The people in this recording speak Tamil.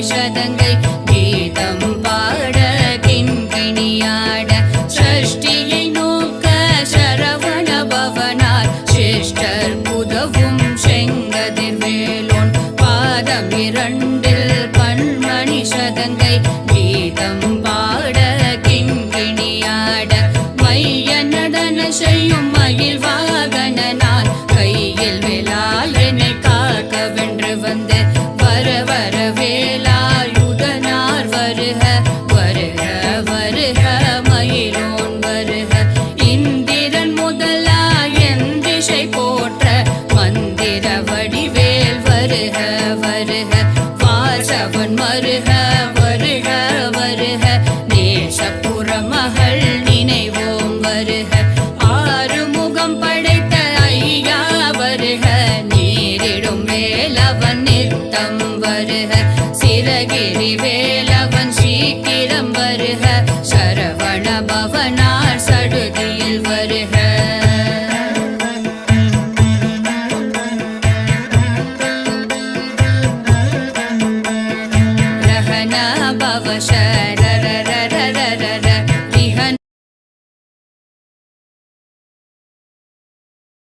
சதங்கை கீதம் பாட கிண்கிணியாட சஷ்டியை நோக்க சரவண பவனார் சிஷ்டர் புதவும் செங்கதிர் வேலோன் பாதம் இரண்டில் பன்மணி சதங்கை கீதம் பாட கிண்கிணியாட மைய நடன செய்யும் மயில் வாகனனால் கையில் வேலால் என்னை காக்க வென்று வந்து வர வர வேலாயுதனார் வருக வருக வருக மயிலோன் வருக இந்திரன் முதலா என் திசை போற்ற மந்திர வடிவேல் வருக வருக வாசவன் மருக வருக வருக நேசபுர மகள் நினைவோம் வருக ஆறுமுகம் படைத்த ஐயா வருக நீரிடும் வேலவன் நித்தம் வருக சிரகிரி வேலவன் சீக்கிரம் வருக சரவண பவனார் சடுதியில் வருக ரஹன பவ